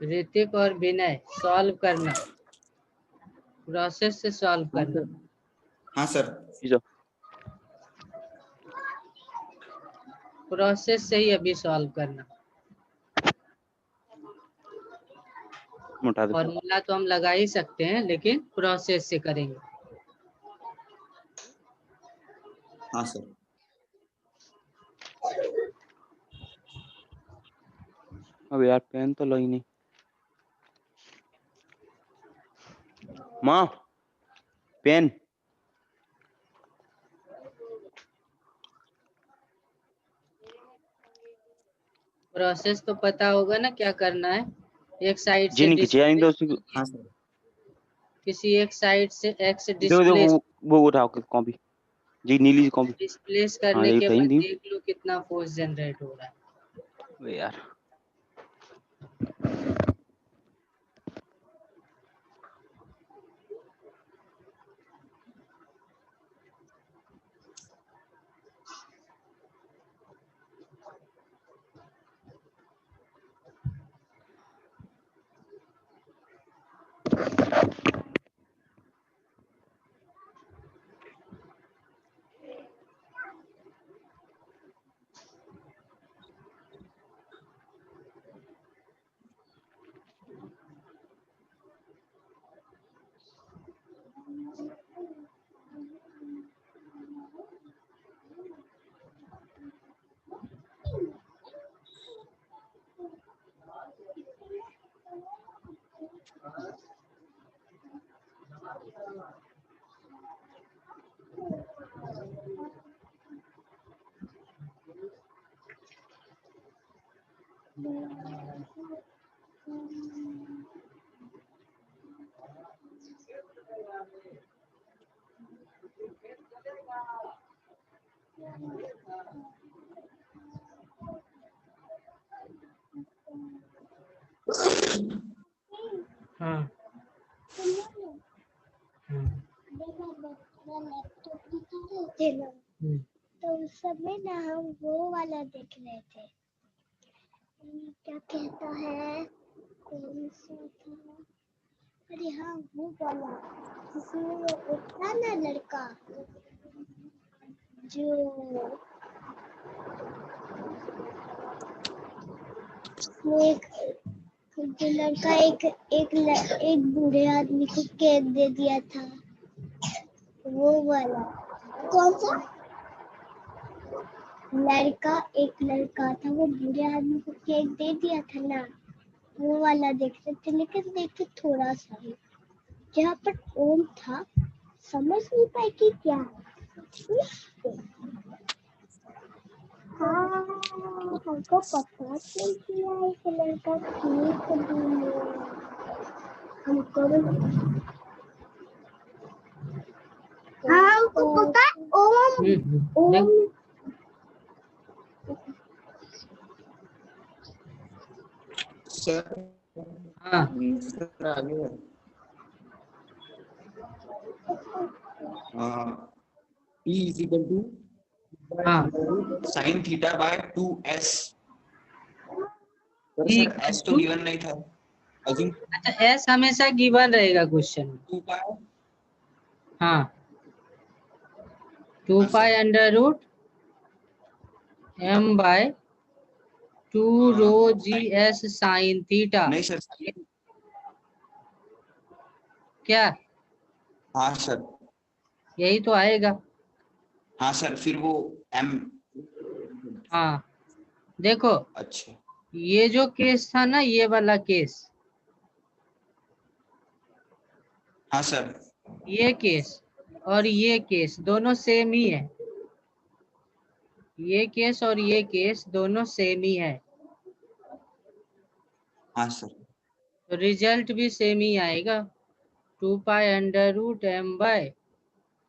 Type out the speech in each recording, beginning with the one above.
ऋतिक और विनय, सॉल्व करना, प्रोसेस से सॉल्व करना। हाँ सर। प्रोसेस से ही अभी सॉल्व करना। फॉर्मूला तो हम लगा ही सकते हैं, लेकिन प्रोसेस से करेंगे। हाँ सर। अब यार पेन तो लो ही नहीं। माँ पेन। प्रोसेस तो पता होगा ना क्या करना है। एक साइड से हाँ सर। किसी एक साइड से एक्स वो उठाओ कॉपी जी, नीली कॉपी डिस्प्लेस करने के बाद देख लो कितना फोर्स जनरेट हो रहा है यार। हाँ। तो उस समय ना हम वो वाला देख रहे थे, क्या कहता है, कौन सा था, अरे हाँ वो वाला जिसमें वो था ना लड़का जो लड़का एक बूढ़े आदमी को केक दे दिया था, वो वाला। कौन सा एक लड़का था, वो बूढ़े आदमी को केक दे दिया था ना, वो वाला देख रहे थे। लेकिन देखते थोड़ा सा ही, जहाँ पर ओम था समझ नहीं पाए कि क्या हमको पता चल गया इस लड़का ठीक हमको हमको पता ओम सर। हाँ। P is equal to sin theta by 2s। Sir s तो गिवन नहीं था। अच्छा, एस हमेशा गिवन रहेगा क्वेश्चन में। 2 पाई। हाँ, 2 pi under root m by 2 rho g s sine theta. नहीं सर। क्या? हाँ सर, यही तो आएगा। हाँ सर, फिर वो m। हाँ देखो, अच्छा, ये जो केस था ना, ये वाला केस, हाँ सर, ये केस और ये केस दोनों सेम ही है। ये केस और ये केस दोनों सेम ही है, हाँ सर। तो रिजल्ट भी सेम ही आएगा। 2 pi under root m by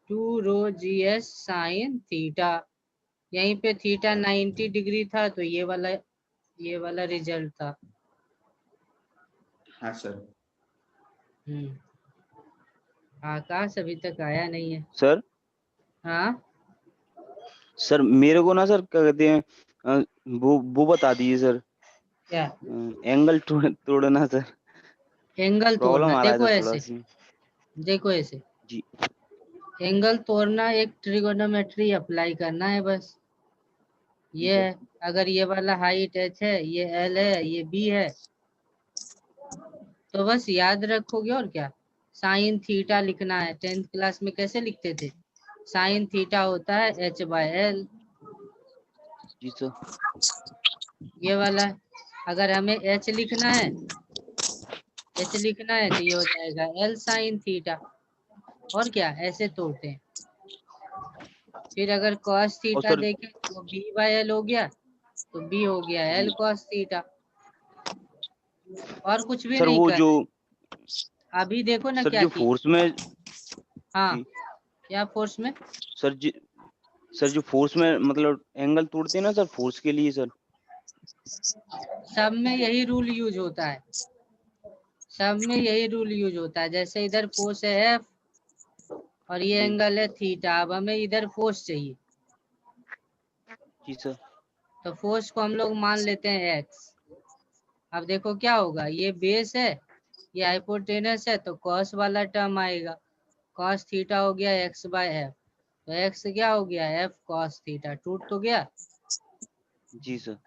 2 rho g s sine theta. यहीं पे थीटा 90 डिग्री था, तो ये वाला रिजल्ट था। हाँ सर। आकाश अभी तक आया नहीं है सर। हाँ सर मेरे को ना सर क्या कहते हैं, वो बता दीजिए सर। क्या एंगल तोड़ना सर, एंगल प्रॉब्लम तोड़ना? आ रहा है देखो सर थोड़ा ऐसे, सी। देखो ऐसे जी एंगल तोड़ना, एक ट्रिगोनोमेट्री अप्लाई करना है बस। ये है, अगर ये वाला हाइट h है, ये l है, ये b है, तो बस याद रखोगे और क्या, साइन थीटा लिखना है। 10th क्लास में कैसे लिखते थे? साइन थीटा होता है h/l, जी सर। ये वाला है। अगर हमें h लिखना है, h लिखना है तो ये हो जाएगा l साइन थीटा। और क्या, ऐसे तोड़ते हैं। फिर अगर cos और थीटा सर देखें तो b/l हो गया, तो b हो गया जी l cos थीटा। और कुछ भी सर, नहीं वो कर जो रहे। अभी देखो ना सर क्या जो किए। फोर्स में हाँ, जी क्या फोर्स में? सर जी सर, जो फोर्स में मतलब एंगल तोड़ते हैं ना सर, फोर्स के लिए सर। सब में यही रूल यूज होता है, सब में यही रूल यूज होता है। जैसे इधर फोर्स है एफ और ये जी एंगल है थीटा, अब हमें इधर फोर्स चाहिए, जी सर। तो फोर्स को हम लोग मान लेते हैं एक्स। अब देखो क्या होगा, ये बेस है, ये हाइपोटेनस है, तो कॉस वाला टर्म आएगा। कॉस थीटा हो गया x/f, तो x क्या हो गया, f cos थीटा, टूट तो गया। जी सर।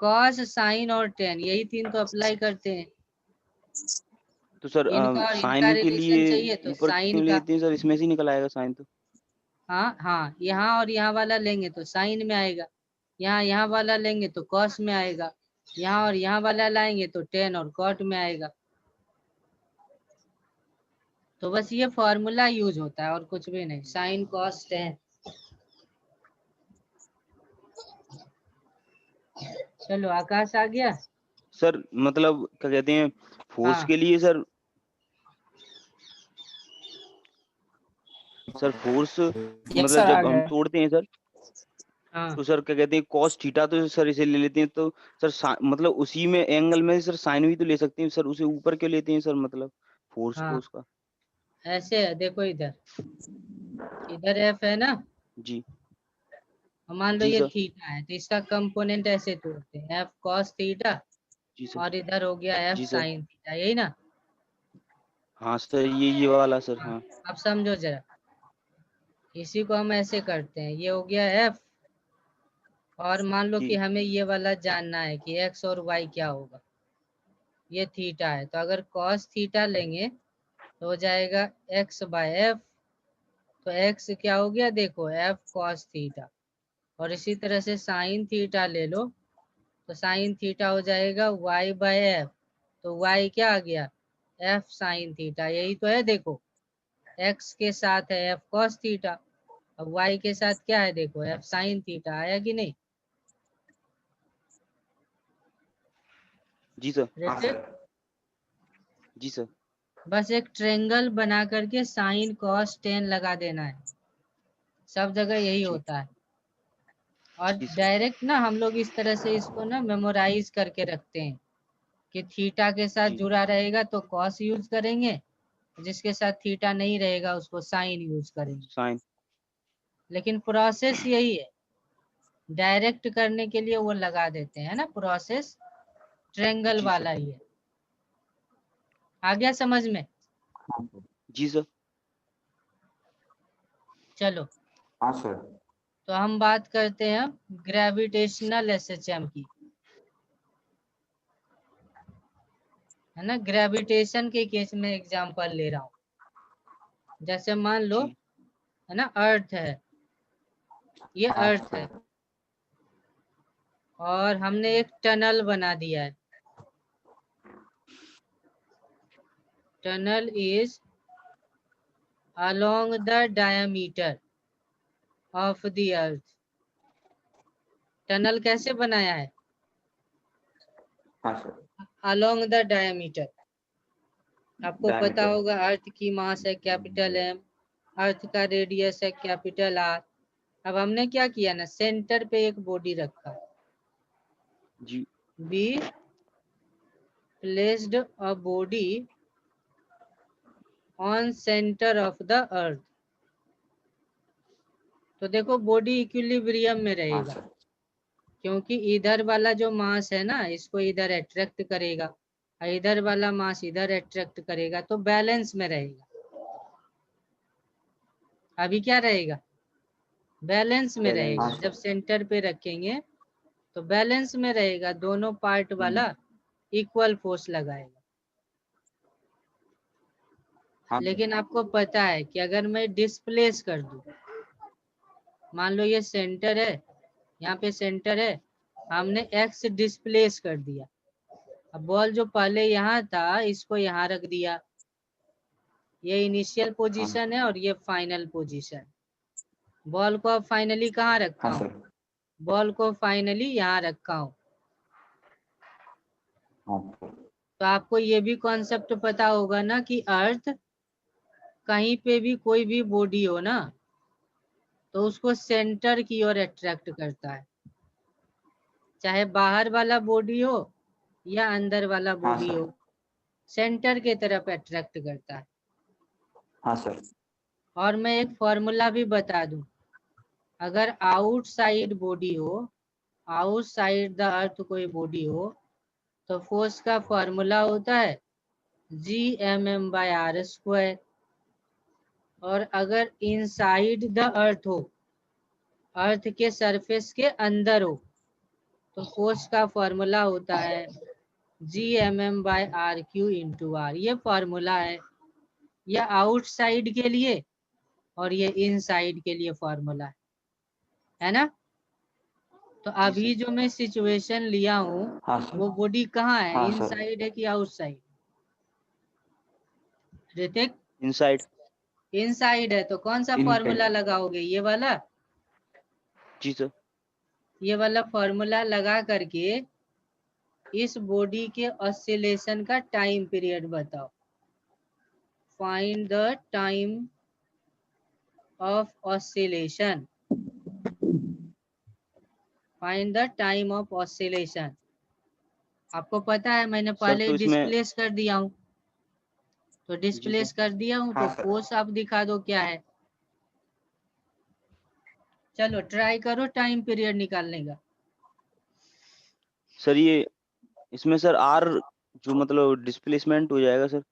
कॉस, साइन और टेन, यही तीन तो अप्लाई करते हैं। तो सर इनका और इनका साइन के रिलेशन लिए चाहिए तो ऊपर साइन क्यों का। लेते हैं सर? इसमें से ही निकल आएगा साइन तो। हाँ हाँ, यहाँ और यहाँ वाला लेंगे तो साइन में आएगा, यहाँ वाला लेंगे तो कॉस में आएगा, यहाँ और यहाँ वाला लाएंगे तो टेन और कॉट में आएगा। तो बस ये फॉर्मूला यूज होता है और कुछ भी नहीं, साइन कॉस टेन। चलो आकाश आ गया। सर मतलब क्या कहते हैं, फोर्स हाँ के लिए सर, सर फोर्स यस मतलब सर, आ जब हम गया। तोड़ते हैं सर, हाँ तो सर क्या कहते हैं, कॉस थीटा तो सर इसे ले लेते हैं, तो सर मतलब उसी में एंगल में सर साइन भी तो ले सकते हैं सर, उसे ऊपर क्यों लेते हैं सर, मतलब फोर्स को हाँ, उसका। ऐसे है, देखो इधर, इधर एफ है ना, जी और मान लो जी ये सर। थीटा है, तो इसका कंपोनेंट ऐसे तोड़ते हैं, एफ कॉस थीटा, जी सर। और इधर हो गया F G sir. Sine theta, यही ना। हाँ सर, ये वाला सर, हाँ, हाँ। अब समझो जरा, इसी को हम ऐसे करते हैं, ये हो गया एफ, और मान लो कि जी हमें ये वाला जानना है कि एक्स और वाई क्या होगा। ये थीटा है, तो अगर कॉस थीटा लेंगे तो हो जाएगा x/f, तो x क्या हो गया, देखो f cos थीटा। और इसी तरह से साइन थीटा ले लो, तो साइन थीटा हो जाएगा y/f, तो y क्या आ गया, f साइन थीटा। यही तो है, देखो x के साथ है f cos थीटा, अब y के साथ क्या है, देखो f साइन थीटा। आया कि नहीं जी सर। हाँ ऋतिक? सर। जी सर। बस एक ट्रेंगल बना करके साइन कॉस टेन लगा देना है, सब जगह यही जी होता है। और जी सर। डायरेक्ट ना हम लोग इस तरह से इसको ना मेमोराइज करके रखते हैं कि थीटा के साथ जी जुड़ा रहेगा तो कॉस यूज करेंगे, जिसके साथ थीटा नहीं रहेगा उसको साइन यूज करेंगे। साइन। लेकिन प्रोसेस यही है, डायरेक्ट करने के लिए वो लगा देते हैं ना, प्रोसेस ट्रेंगल जी सर। वाला ही है। आ गया समझ में? हाँ सर। जी सर। चलो, हाँ सर। तो हम बात करते हैं ग्रेविटेशनल एसएचएम की, है ना। ग्रेविटेशन के केस में एग्जांपल ले रहा हूँ। जैसे मान लो, जी है ना, अर्थ है, ये हाँ अर्थ है, सर। और हमने एक टनल बना दिया है। Tunnel is along the diameter of the earth। Tunnel कैसे बनाया है, हाँ सर। along the diameter। आपको पता डायमीटर। होगा अर्थ की मास है कैपिटल एम, अर्थ का रेडियस है कैपिटल आर। अब हमने क्या किया ना, सेंटर पे एक बॉडी रखा, G be placed a body on centre of the earth. तो देखो बॉडी इक्विलिब्रियम में हाँ रहेगा, सर। क्योंकि इधर वाला जो मास है ना इसको इधर अट्रैक्ट करेगा और इधर वाला मास इधर अट्रैक्ट करेगा, तो बैलेंस में रहेगा। अभी क्या रहेगा? बैलेंस में Balance. रहेगा। हाँ, जब सर। सेंटर पे रखेंगे तो बैलेंस में रहेगा, दोनों पार्ट वाला इक्वल फोर्स लगाएगा। हाँ, लेकिन आपको पता है कि अगर मैं डिस्प्लेस कर दूं, मान लो ये सेंटर है, यहाँ पे सेंटर है, हमने एक्स डिस्प्लेस कर दिया, अब बॉल जो पहले यहाँ था इसको यहाँ रख दिया, ये इनिशियल पोजीशन है और ये फाइनल पोजीशन। बॉल को अब फाइनली कहाँ रखा हाँ, हूँ? सर। बॉल को फाइनली यहाँ रखा हूँ। हाँ, सर। तो आपको ये भी कॉन्सेप्ट पता होगा ना कि अर्थ कहीं पे भी कोई भी बॉडी हो ना तो उसको सेंटर की ओर अट्रैक्ट करता है, चाहे बाहर वाला बॉडी हो या अंदर वाला हाँ, बॉडी सर। हो, सेंटर के तरफ अट्रैक्ट करता है। हाँ, सर। और मैं एक फॉर्मूला भी बता दूं, अगर आउटसाइड बॉडी हो, आउटसाइड द अर्थ कोई बॉडी हो, तो फोर्स का फॉर्मूला होता है Gmm/r²। और अगर इनसाइड द अर्थ हो, अर्थ के सरफेस के अंदर हो, तो फोर्स का फॉर्मूला होता है Gmm/r³/r। ये फॉर्मूला है, यह आउटसाइड के लिए और ये इनसाइड के लिए फॉर्मूला है ना। तो अभी जो मैं सिचुएशन लिया हूँ हाँ, सर। वो बॉडी कहाँ है, हाँ, सर। इनसाइड है कि आउटसाइड? ऋतिक, Inside. इनसाइड है, तो कौन सा Inside. फॉर्मूला लगाओगे? ये वाला, जी सर। ये वाला फॉर्मूला लगा करके इस बॉडी के ऑसिलेशन का टाइम पीरियड बताओ। Find the time of oscillation, find the time of oscillation. आपको पता है मैंने पहले तो इसमें डिस्प्लेस कर दिया हूँ, तो डिस्प्लेस कर दिया हूँ, तो हाँ, सर। फोर्स आप दिखा दो क्या है। चलो ट्राई करो टाइम पीरियड निकालने का। सर ये इसमें सर आर जो मतलब डिस्प्लेसमेंट हो जाएगा सर।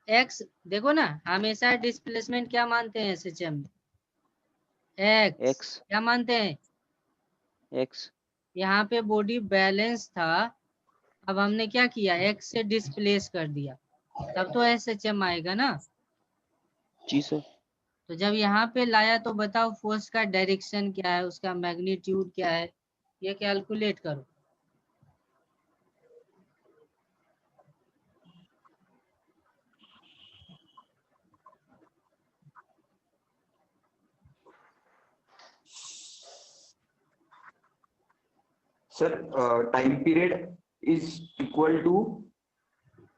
एक्स देखो ना, हमेशा डिस्प्लेसमेंट क्या मानते हैं सिस्टम में? एक्स। एक्स। क्या मानते हैं? एक्स। यहाँ पे बॉडी बैलेंस था, अब हमने क्या किया, एक्स से डिस्प्लेस कर दिया, तब तो एसएचएम आएगा ना। जी सर। तो जब यहाँ पे लाया तो बताओ फोर्स का डायरेक्शन क्या है, उसका मैग्नीट्यूड क्या है, ये कैलकुलेट करो। Sir, time period is equal to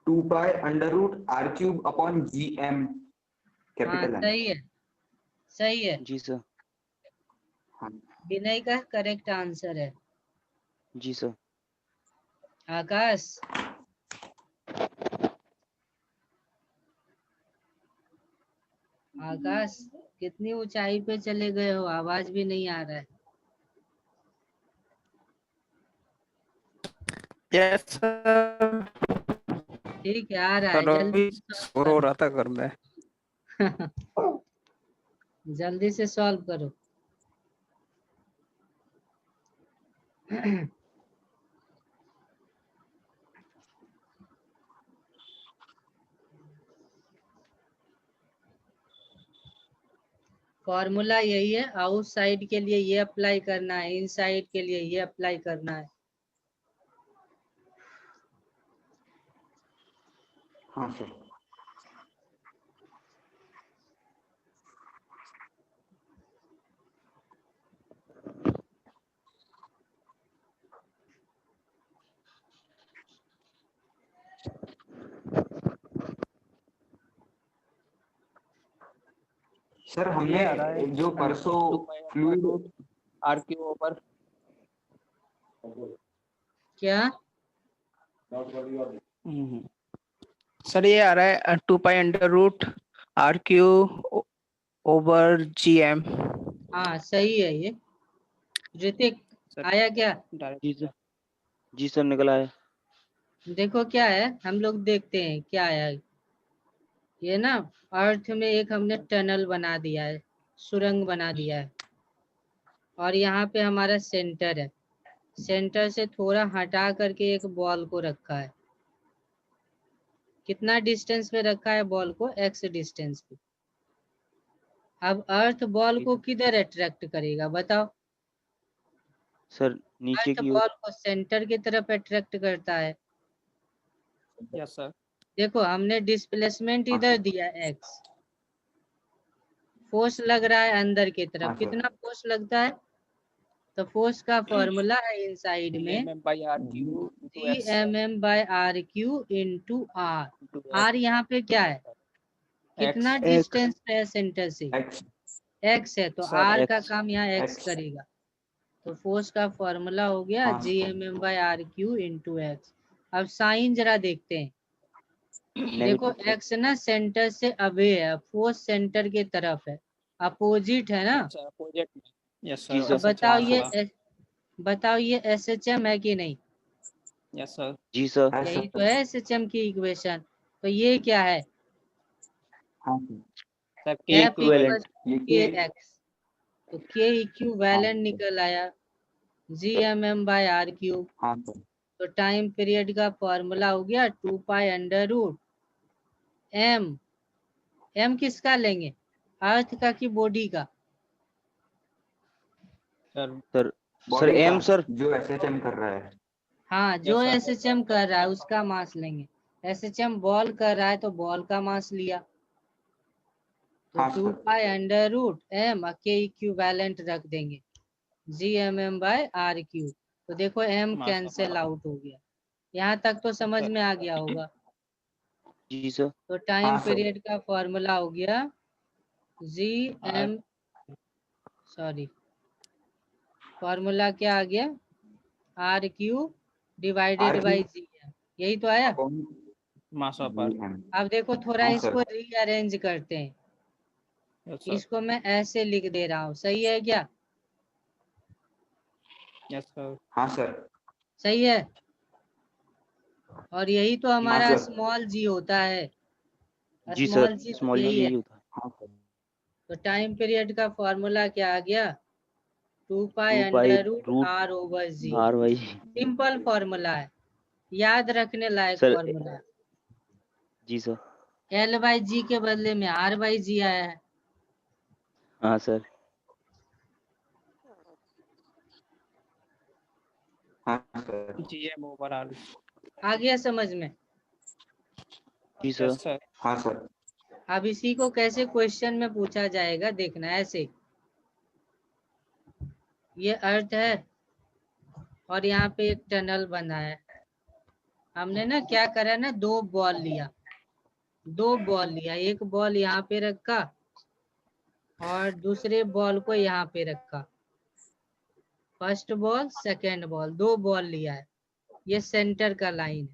2 pi under root r cube upon gm हाँ capital M. सही है, सही है, जी सर। हाँ, विनय का करेक्ट आंसर है। जी सर। आकाश, आकाश कितनी ऊंचाई पे चले गए हो, आवाज भी नहीं आ रहा है। Yes sir. ठीक है, आ रहा है, चलो जल्दी अभी शोर हो रहा था घर में। जल्दी से सॉल्व करो। फॉर्मूला यही है, आउटसाइड के लिए ये अप्लाई करना है, इनसाइड के लिए ये अप्लाई करना है। हाँ सर। सर हमने जो परसों फ्लूइड आर क्यू ओवर क्या? सर ये आ रहा है 2 pi under root R Q over G M. हाँ सही है ये। ऋतिक आया क्या? जी सर, जी सर निकल आया। देखो क्या है, हम लोग देखते हैं क्या आया। ये ना अर्थ में एक हमने टनल बना दिया है, सुरंग बना दिया है, और यहाँ पे हमारा सेंटर है। सेंटर से थोड़ा हटा करके एक बॉल को रखा है। कितना डिस्टेंस पे रखा है बॉल को? x डिस्टेंस पे। अब अर्थ बॉल को किधर अट्रैक्ट करेगा बताओ? सर नीचे अर्थ की ओर। बॉल को सेंटर की तरफ अट्रैक्ट करता है। Yes sir. देखो हमने डिस्प्लेसमेंट हाँ, इधर सर। दिया x, फोर्स लग रहा है अंदर की तरफ। हाँ, सर। कितना फोर्स लगता है? तो फोर्स का फॉर्मूला है इनसाइड में GMM/RQ into X GMM/RQ into R. R यहाँ पे क्या है? कितना X डिस्टेंस पे है सेंटर से? X x है, तो सर, r का X। काम यहाँ x X। करेगा। तो फोर्स का फॉर्मूला हो गया हाँ, GMM/RQ इंटू एक्स। अब साइन जरा देखते हैं। देखो नेगेटिव x ना सेंटर से अवे है, फोर्स सेंटर के तरफ है, अपोजिट है ना। अपोजिट में। यस जी सर। सर। अब बताओ हाँ, ये बताओ ये SHM है कि नहीं? Yes sir. जी सर। है, यही तो सर। है SHM की इक्वेशन। तो ये क्या है? हाँ, sir. Sir K F equivalent. ये के K। एक्स। तो K इक्विवेलेंट हाँ, निकल आया GMM/RQ। हाँ, सर। तो टाइम पीरियड का फॉर्मूला हो गया 2π√m। m किसका लेंगे? अर्थ का कि बॉडी का? सर सर बॉडी M का सर। जो SHM कर रहा है। हाँ, जो Yes, sir. SHM कर रहा है उसका मास लेंगे। SHM बॉल कर रहा है तो बॉल का मास लिया। तो हाँ, सर। 2π√m के इक्विवेलेंट रख देंगे GMM/RQ। तो देखो m मास कैंसिल आउट हो गया। यहाँ तक तो समझ में आ गया होगा। जी सर। तो टाइम हाँ, सर। पीरियड का फॉर्मूला हो गया सॉरी, फॉर्मूला क्या आ गया? RQ divided by RQ GM। यही तो आया। Upon mass of earth. GM। अब देखो थोड़ा हाँ, इसको सर। रीअरेंज करते हैं। Yes sir. इसको मैं ऐसे लिख दे रहा हूँ, सही है क्या? Yes sir. हाँ, सर। सही है। और यही तो हाँ, हमारा सर। स्मॉल g होता है। जी स्मॉल सर, g तो स्मॉल जी यही है। यही होता है। हाँ, सर। तो टाइम पीरियड का फॉर्मूला क्या आ गया? 2π√r/g। 2π√r/y। सिंपल फॉर्मूला है, याद रखने लायक सर फॉर्मूला है। जी सर। L/g के बदले में R/g आया है। हाँ सर। हाँ, सर। GM/R। आ गया समझ में? जी सर। Yes sir. हाँ, सर। अब इसी को कैसे क्वेश्चन में पूछा जाएगा देखना। ऐसे ये अर्थ है और यहाँ पे एक टनल बना है। हमने ना क्या करा ना, दो बॉल लिया, एक बॉल यहाँ पे रखा और दूसरे बॉल को यहाँ पे रखा। फर्स्ट बॉल सेकेंड बॉल, दो बॉल लिया है। ये सेंटर का लाइन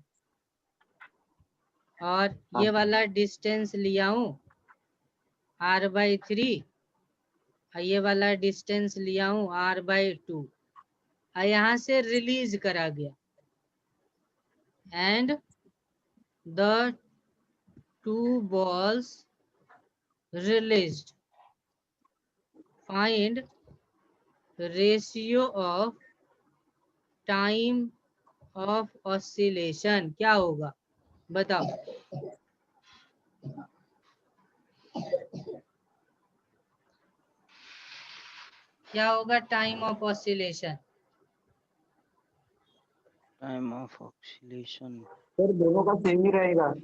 है और ये वाला डिस्टेंस लिया हूँ r/3 और ये वाला डिस्टेंस लिया हूँ r/2 और यहाँ से रिलीज करा गया and the two balls released. Find ratio of time of oscillation। क्या होगा बताओ? क्या होगा time of oscillation? Time of oscillation. Sir दोनों का सेम ही रहेगा।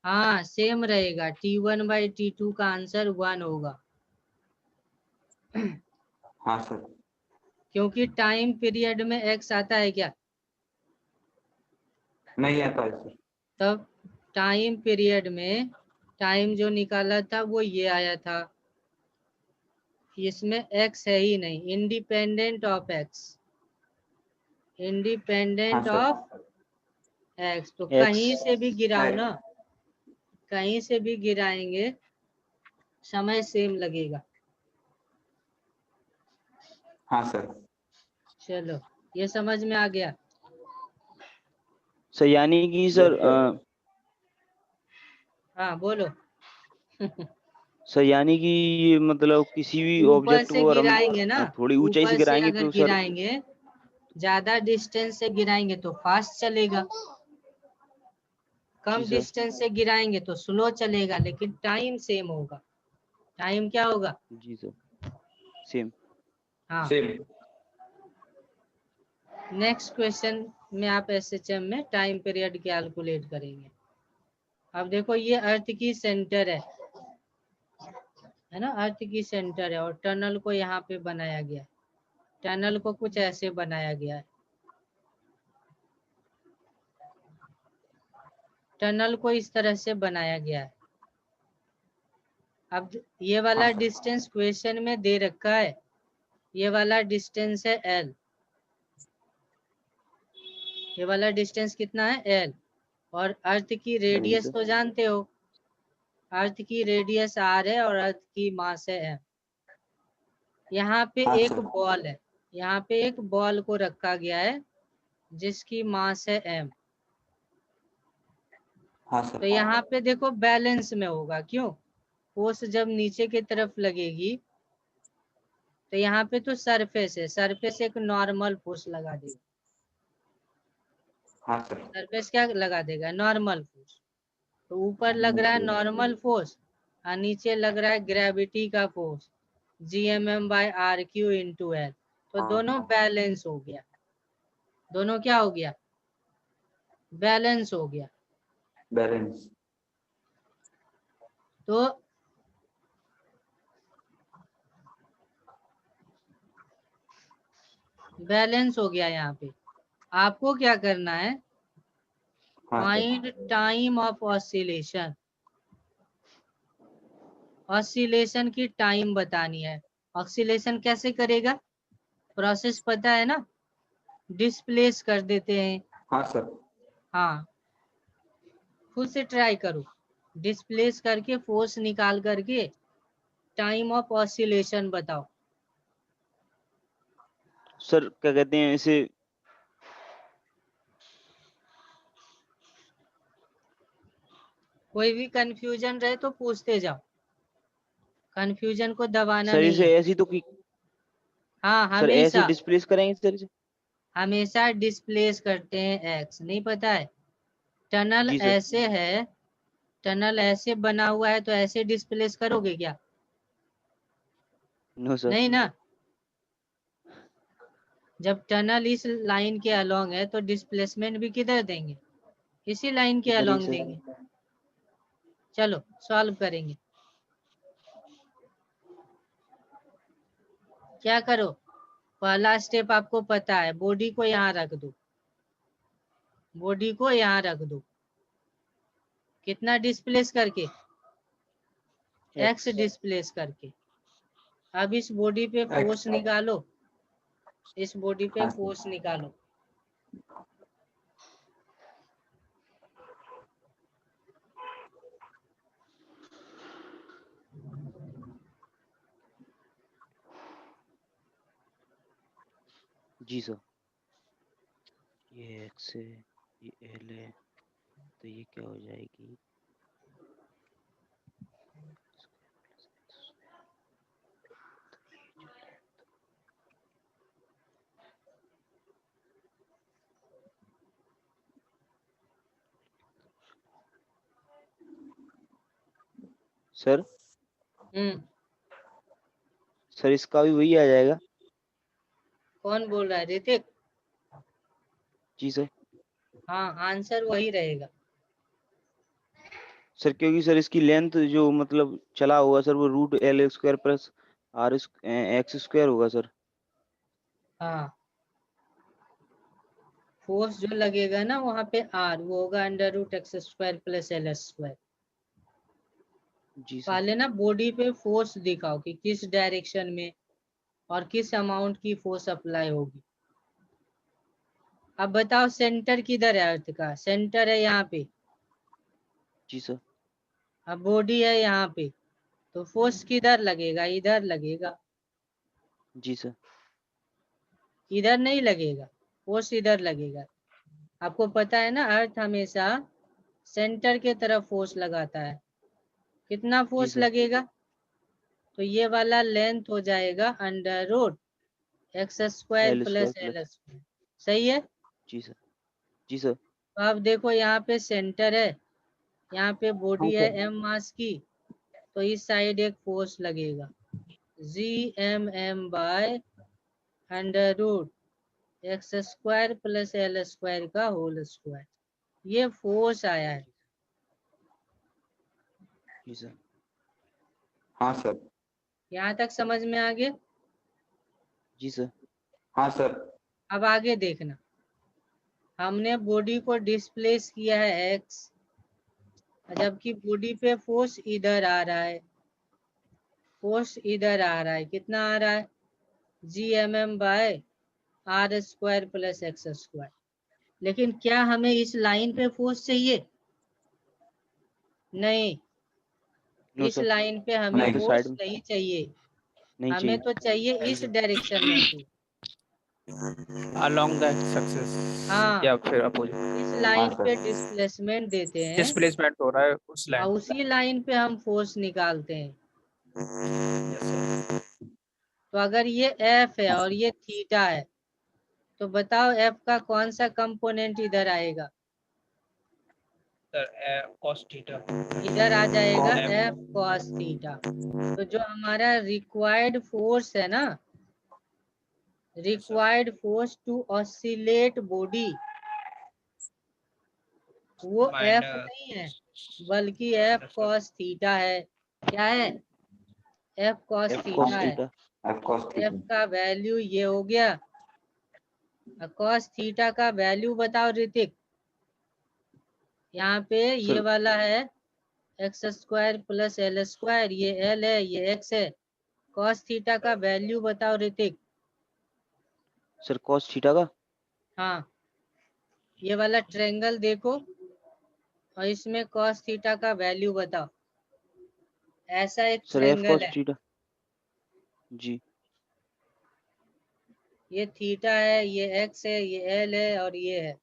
हाँ सेम रहेगा, T1/T2 का आंसर 1 होगा। हाँ, सर। क्योंकि टाइम पीरियड में x आता है क्या? नहीं आता है, सर। तब टाइम पीरियड में टाइम जो निकाला था वो ये आया था। इसमें x है ही नहीं, इंडिपेंडेंट ऑफ x, हाँ, इंडिपेंडेंट सर। Of x। तो X। कहीं से भी गिराओ है। ना, कहीं से भी गिराएंगे समय सेम लगेगा। हाँ, सर। चलो ये समझ में आ गया? सर यानी कि सर हाँ बोलो। सर यानी कि ये मतलब किसी भी ऊपर ऑब्जेक्ट से को अगर गिराएंगे ना, हम थोड़ी ऊंचाई से ऊपर से गिराएंगे अगर तो सर गिराएंगे, ज्यादा डिस्टेंस से गिराएंगे तो फास्ट चलेगा, कम जी सर डिस्टेंस से गिराएंगे तो स्लो चलेगा, लेकिन टाइम सेम होगा। टाइम क्या होगा? जी सर सेम। हाँ। सेम। नेक्स्ट क्वेश्चन में आप एसएचएम में टाइम पीरियड कैलकुलेट करेंगे। अब देखो ये अर्थ की सेंटर है ना, अर्थ की सेंटर है, और टनल को यहाँ पे बनाया गया है। टनल को कुछ ऐसे बनाया गया है, टनल को इस तरह से बनाया गया है। अब ये वाला हाँ, सर। डिस्टेंस क्वेश्चन में दे रखा है, ये वाला डिस्टेंस है L, ये वाला डिस्टेंस कितना है L, और अर्थ की रेडियस सर तो जानते हो, अर्थ की रेडियस R है और अर्थ की मास है M। यहाँ पे हाँ, एक सर। बॉल है, यहाँ पे एक बॉल को रखा गया है जिसकी मास है M। हाँ तो सर। यहाँ पे देखो बैलेंस में होगा, क्यों? फोर्स जब नीचे की तरफ लगेगी तो यहाँ पे तो सरफेस है, सरफेस एक नॉर्मल फोर्स लगा देगा, हाँ सर। सरफेस क्या लगा देगा? Normal force. तो ऊपर लग रहा है नॉर्मल फोर्स और नीचे लग रहा है ग्रेविटी का फोर्स, GMM/RQ/L। तो हाँ, दोनों बैलेंस हो गया, दोनों क्या हो गया? बैलेंस हो गया। बैलेंस। तो बैलेंस हो गया। यहाँ पे आपको क्या करना है? हाँ sir. Find time of oscillation, oscillation की टाइम बतानी है। ऑसिलेशन कैसे करेगा? प्रोसेस पता है ना, डिस्प्लेस कर देते हैं। हाँ सर। हाँ, खुद से ट्राई करो, डिस्प्लेस करके फोर्स निकाल करके टाइम ऑफ ऑसिलेशन बताओ। सर क्या कहते हैं इसे? कोई भी कंफ्यूजन रहे तो पूछते जाओ, कंफ्यूजन को दबाना सर नहीं इसे है। ऐसी तो कि हाँ, सर ऐसे हमेशा डिस्प्लेस करेंगे सर इसे? हमेशा डिस्प्लेस करते हैं एक्स, नहीं पता है? टनल जी सर। ऐसे है, टनल ऐसे बना हुआ है तो ऐसे डिस्प्लेस करोगे क्या? No sir. नहीं ना। जब टनल इस लाइन के अलोंग है तो डिस्प्लेसमेंट भी किधर देंगे? इसी लाइन के इधर ही अलोंग सर। देंगे। चलो सॉल्व करेंगे। क्या करो, पहला स्टेप आपको पता है, बॉडी को यहाँ रख दो, बॉडी को यहाँ रख दो, कितना डिस्प्लेस करके? एक्स डिस्प्लेस करके। अब इस बॉडी पे फोर्स एक्स। निकालो, इस बॉडी पे हाँ सर। फोर्स निकालो। जी सर। ये एक्स है, ये एल है, तो ये क्या हो जाएगी? सर सर इसका भी वही आ जाएगा? कौन बोल रहा है? ऋतिक? जी सर। हाँ, आंसर वही रहेगा। सर क्योंकि सर इसकी लेंथ जो मतलब चला होगा सर वो √L² प्लस x² होगा सर। हाँ, फोर्स जो लगेगा ना वहां पे आर, वो होगा √x² प्लस LS²। जी सर। पहले ना बॉडी पे फोर्स दिखाओ कि किस डायरेक्शन में और किस अमाउंट की फोर्स अप्लाई होगी। अब बताओ सेंटर किधर है अर्थ का? सेंटर है यहाँ पे, जी सर। अब बॉडी है यहाँ पे, तो फोर्स किधर लगेगा? इधर लगेगा, जी सर। इधर नहीं लगेगा। फोर्स इधर लगेगा। आपको पता है ना, अर्थ हमेशा सेंटर के तरफ फोर्स लगाता है। कितना फोर्स सर। लगेगा? तो ये वाला लेंथ हो जाएगा under root x square L plus square L square. सही है। जी सर। जी सर। तो अब देखो यहाँ पे सेंटर है, यहाँ पे बॉडी है एम मास की, तो इस साइड एक फोर्स लगेगा Gmm under root x square plus L square का होल स्क्वायर। ये फोर्स आया है। जी सर। हाँ सर। यहाँ तक समझ में आ गया? जी सर। हाँ सर। अब आगे देखना, हमने बॉडी को डिस्प्लेस किया है एक्स, जबकि बॉडी पे फोर्स इधर आ रहा है। फोर्स इधर आ रहा है, कितना आ रहा है? Gmm/r square plus x square. लेकिन क्या हमें इस लाइन पे फोर्स चाहिए? नहीं, नो इस सर। लाइन पे हमें नहीं। तो फोर्स साइड में नहीं चाहिए, नहीं हमें चाहिए। तो चाहिए इस डायरेक्शन में फोर्स। along the axis हाँ, या फिर अपोजिट इस हाँ लाइन पे सर। डिस्प्लेसमेंट देते हैं डिस्प्लेसमेंट हो रहा है उस और लाइन उसी लाइन पे हम फोर्स निकालते हैं। तो अगर ये F है और ये थीटा है, तो बताओ F का कौन सा कंपोनेंट इधर आएगा? सर cos थीटा इधर आ जाएगा Cos- F cos थीटा। तो जो हमारा रिक्वायर्ड फोर्स है ना, required force to oscillate body, वो F नहीं है बल्कि F cos थीटा है। क्या है? F cos F theta cos है। Theta. F cos F theta. का वैल्यू ये हो गया। cos थीटा का वैल्यू बताओ ऋतिक। यहाँ पे ये सर वाला है x square plus L square, ये एल है ये एक्स है। cos थीटा का वैल्यू बताओ ऋतिक। सर cos थीटा का हाँ, ये वाला ट्रायंगल देखो और इसमें cos थीटा का वैल्यू बताओ। ऐसा एक सर F ट्रायंगल cos है, थीटा। जी ये थीटा है, ये एक्स है, ये एल है और ये है।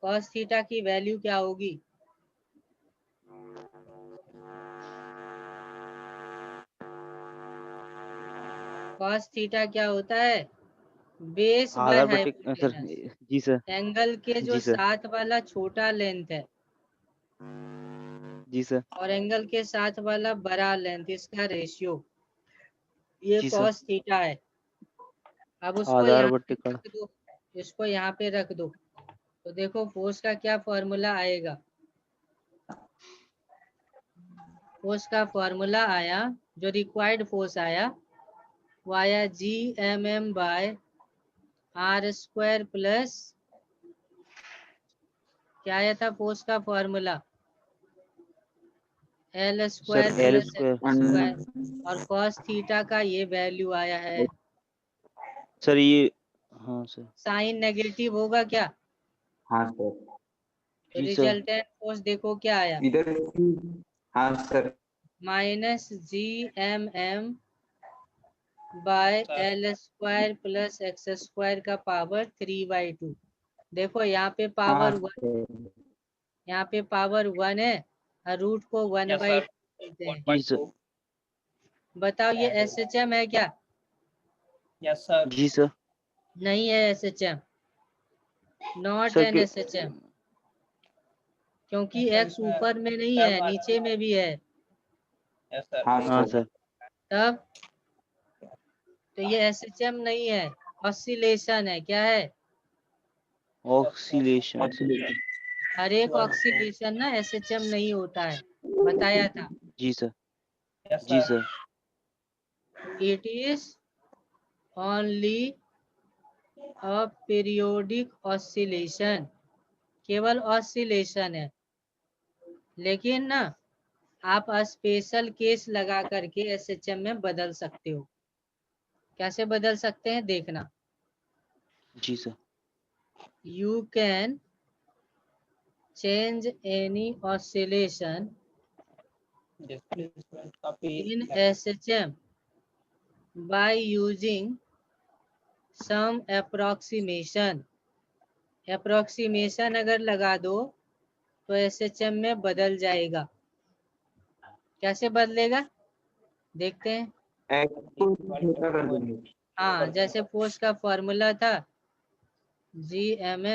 cos थीटा की वैल्यू क्या होगी? cos थीटा क्या होता है? बेस बाय आधार बटे सर। हाइपोटेनस। जी सर। एंगल के जो जी सर। साथ वाला छोटा लेंथ है जी सर। और एंगल के साथ वाला बड़ा लेंथ, इसका रेशियो, ये जी सर। cos थीटा है। अब उसको आधार यहाँ पे बटे कड़ा। रख दो, इसको यहाँ पे रख दो, तो देखो फोर्स का क्या फॉर्मूला आएगा। फोर्स का फॉर्मूला आया, जो रिक्वायर्ड फोर्स आया वो आया Gmm/r स्क्वायर प्लस, क्या आया था फोर्स का formula? L sir square L plus square. X square. और cos थीटा का ये वैल्यू आया है। सर ये हाँ सर। साइन नेगेटिव होगा क्या? हाँ सर। तो जी सर। रिजल्टेंट फोर्स देखो क्या आया, इधर। हाँ sir. -Gmm/L square plus x square का पावर 3/2। देखो यहाँ पे हाँ पावर 1, सर। यहाँ पे पावर 1 है और रूट को 1/2 बोलते हैं। जी सर। बताओ ये SHM है क्या? यस सर जी सर। नहीं है SHM, नॉट सर एन के SHM, क्योंकि x ऊपर में नहीं है नीचे में भी है। हाँ हाँ सर। सर। तब तो ये SHM नहीं है, ऑसिलेशन है। क्या है? Oscillation sir. हर एक ऑक्सीलेशन ना SHM नहीं होता है, बताया था। जी सर। जी sir. It is only a periodic oscillation, केवल ऑसिलेशन है। लेकिन ना आप स्पेशल केस लगा करके SHM में बदल सकते हो। कैसे बदल सकते हैं देखना। जी sir. You can change any oscillation in SHM by using some approximation approximation अगर लगा दो तो एसएचएम में बदल जाएगा। कैसे बदलेगा देखते हैं। एक्स को छोटा कर देंगे। हाँ, जैसे फोर्स का फॉर्मूला था Gmm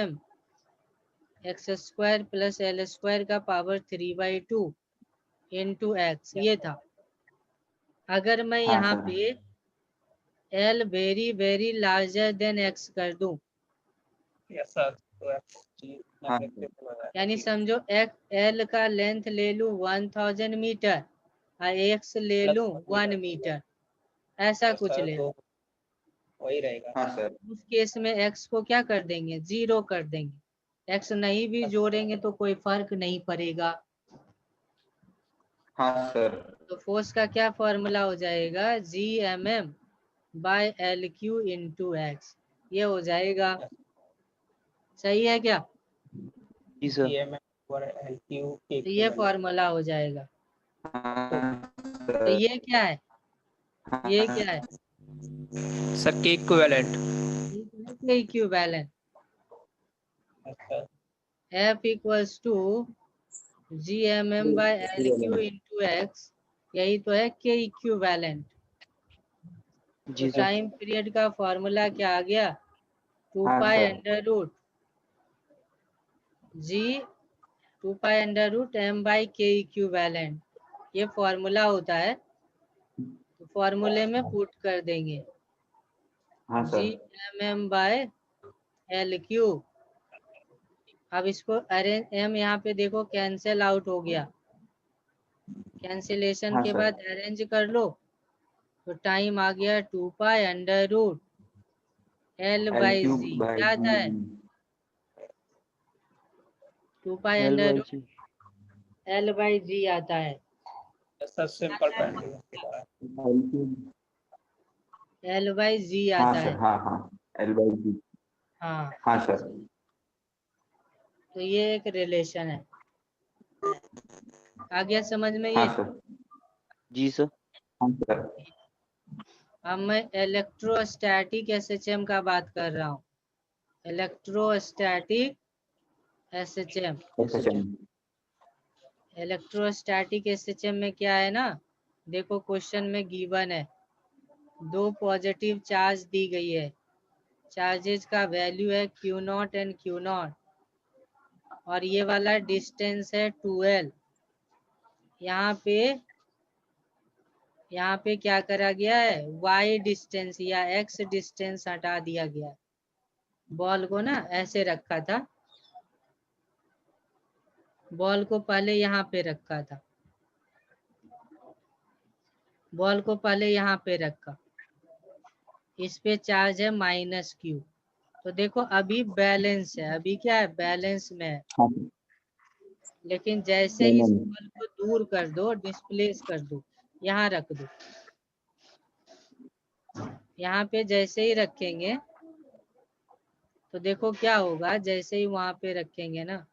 x square plus L square का पावर 3/2 इंटू एक्स, ये था। अगर मैं हाँ यहाँ सर। पे L very very larger than x कर दूं, हाँ यानी समझो एल का लेंथ ले लूं 1000 मीटर और एक्स ले लूं 1 मीटर, ऐसा कुछ ले लूं। वही रहेगा। हाँ सर। उस केस में एक्स को क्या कर देंगे, 0 कर देंगे। एक्स नहीं भी जोड़ेंगे तो कोई फर्क नहीं पड़ेगा। हाँ सर। तो फोर्स का क्या फॉर्मूला हो जाएगा, Gmm by L Q into x, ये हो जाएगा। सही है क्या? जी सर। तो ये फॉर्मूला हो जाएगा। हाँ तो ये क्या है, ये क्या है? Sir K equivalent. K equivalent. F equals to Gmm by L Q into X, यही तो है के इक्विवेलेंट। तो जी सर। टाइम पीरियड का फॉर्मूला क्या आ गया, 2 हाँ pi sir. Under root G 2 pi under root m by K equivalent, ये फॉर्मूला होता है। तो फॉर्मूले में पुट कर देंगे हाँ sir. Gmm by L Q. अब इसको अरेंज, m यहाँ पे देखो कैंसिल आउट हो गया, कैंसिलेशन हाँ के सर। बाद अरेंज कर लो तो टाइम आ गया 2 pi under root L L by cube g. By क्या आता है, 2 pi L under by root g. L by g आता है। Simple L cube. L by g हाँ आता सर। है। हाँ हाँ। L by g. हाँ, हाँ सर। तो ये एक रिलेशन है। आ गया समझ में हाँ ये? सर। जी सर। हाँ सर। अब मैं इलेक्ट्रोस्टैटिक एसएचएम का बात कर रहा हूँ। Electrostatic SHM. इलेक्ट्रोस्टैटिक एसएचएम में क्या है ना, देखो क्वेश्चन में गिवन है, 2 पॉजिटिव चार्ज दी गई है, चार्जेस का वैल्यू है Q0 एंड Q0 और ये वाला डिस्टेंस है 2L। यहाँ पे क्या करा गया है, y डिस्टेंस या x डिस्टेंस हटा दिया गया है। बॉल को ना ऐसे रखा था, बॉल को पहले यहाँ पे रखा था, बॉल को पहले यहाँ पे रखा, इस पे चार्ज है -Q। तो देखो अभी बैलेंस है, अभी क्या है, बैलेंस में है। हाँ लेकिन जैसे ही इस बॉल को दूर कर दो, डिस्प्लेस कर दो, यहाँ रख दो, यहाँ पे जैसे ही रखेंगे तो देखो क्या होगा, जैसे ही वहां पे रखेंगे ना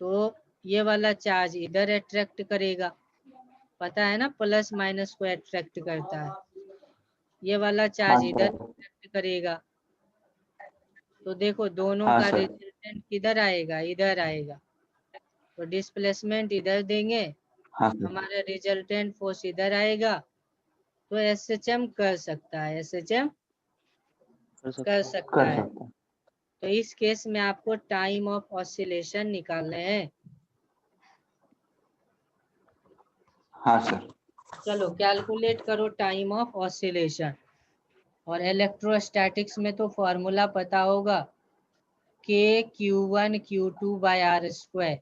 तो ये वाला चार्ज इधर अट्रैक्ट करेगा, पता है ना, प्लस माइनस को अट्रैक्ट करता है, ये वाला चार्ज इधर सर। अट्रैक्ट करेगा। तो देखो दोनों हाँ का सर। रिजल्टेंट किधर आएगा, इधर आएगा। तो डिस्प्लेसमेंट इधर देंगे, हाँ सर। हमारा रिजल्टेंट फोर्स इधर आएगा। तो एसएचएम कर सकता है, एसएचएम कर सकता कर है। सकते हैं। तो इस केस में आपको टाइम ऑफ ऑसिलेशन निकालने हैं। हाँ सर। चलो कैलकुलेट करो टाइम ऑफ ऑसिलेशन। और इलेक्ट्रोस्टैटिक्स में तो फॉर्मूला पता होगा, K Q1 by R square,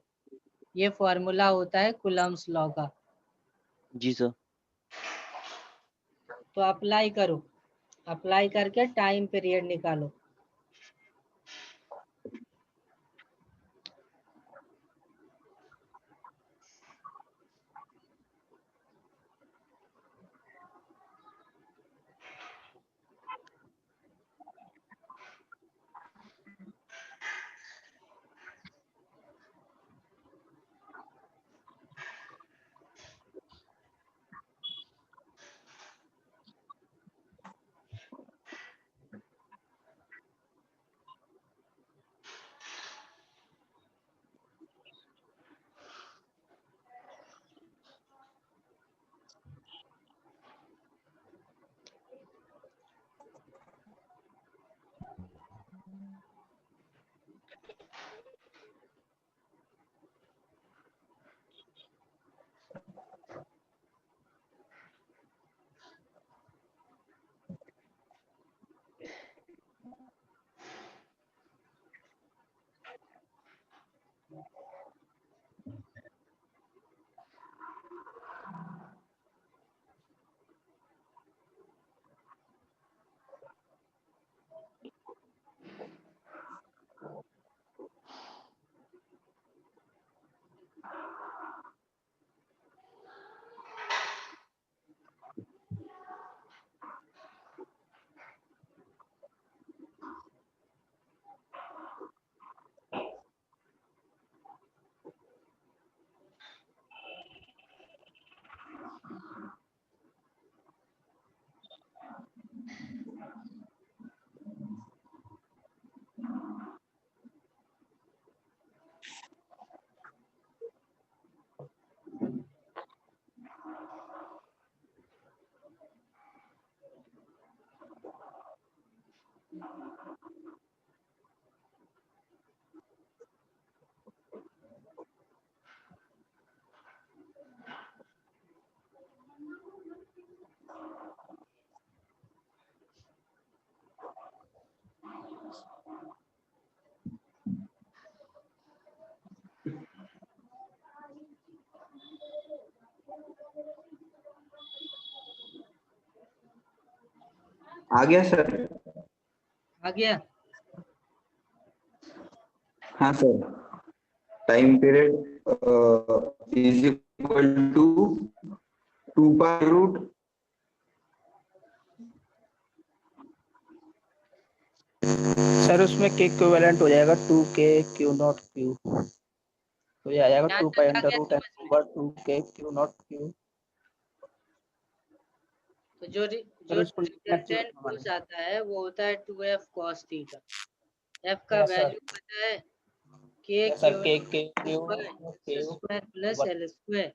ये फॉर्मूला होता है कूलम्ब्स लॉ का। जी सर। तो अप्लाई करो, अप्लाई करके टाइम पीरियड निकालो। आ गया सर? आ गया? हाँ sir. Time period is equal to 2 pi root sir उसमें के इक्विवेलेंट हो जाएगा 2k क्यू नॉट क्यू, तो ये आ जाएगा यहाँ 2 तक पाई आ अंडर गया रूट समझ एन में? Over 2k Q not Q. तो जो सर उसको रिजल्टेंट फोर्स आता है वो होता है 2f cos थीटा। f का Yes, sir. वैल्यू पता है k Yes, sir. K square plus L square.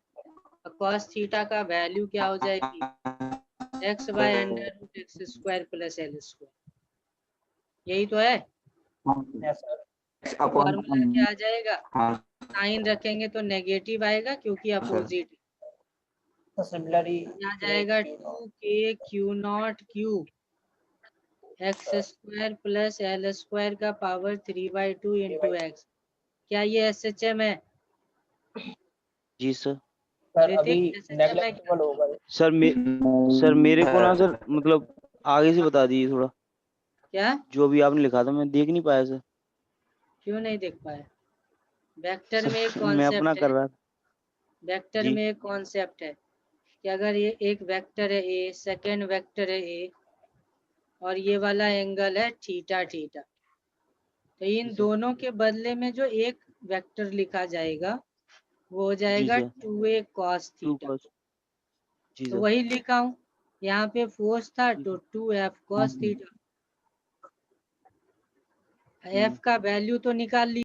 cos theta का वैल्यू क्या हो जाएगी? x by under root x square plus L square. यही तो है। Yes, sir. फॉर्मूला क्या आ जाएगा? हाँ साइन रखेंगे तो नेगेटिव आएगा क्योंकि अपोजिट। So similarly, आ जाएगा 2k Q not Q x square plus L square का पावर 3/2 इंटू एक्स। क्या ये SHM है? जी सर। सर अभी ऋतिक, SHM है क्या? नेग्लेक्टेबल होगा। सर मेरे को ना सर मतलब आगे से बता दीजिए थोड़ा, क्या? जो अभी आपने लिखा था मैं देख नहीं पाया सर। क्यों नहीं देख पाए? वेक्टर में एक सर मैं अपना कॉन्सेप्ट कर है। रहा था वेक्टर जी। में एक कॉन्सेप्ट है कि अगर ये एक वेक्टर है ए, सेकेंड वेक्टर है ए, और ये वाला एंगल है थीटा थीटा, तो इन जी सर। दोनों के बदले में जो एक वेक्टर लिखा जाएगा वो हो जाएगा sir. 2a cos true theta. Cos. जी तो सर। वही लिखा हूँ। यहाँ पे फोर्स था जी तो सर। 2f cos theta. हम्म। f का वैल्यू तो निकाल लिया।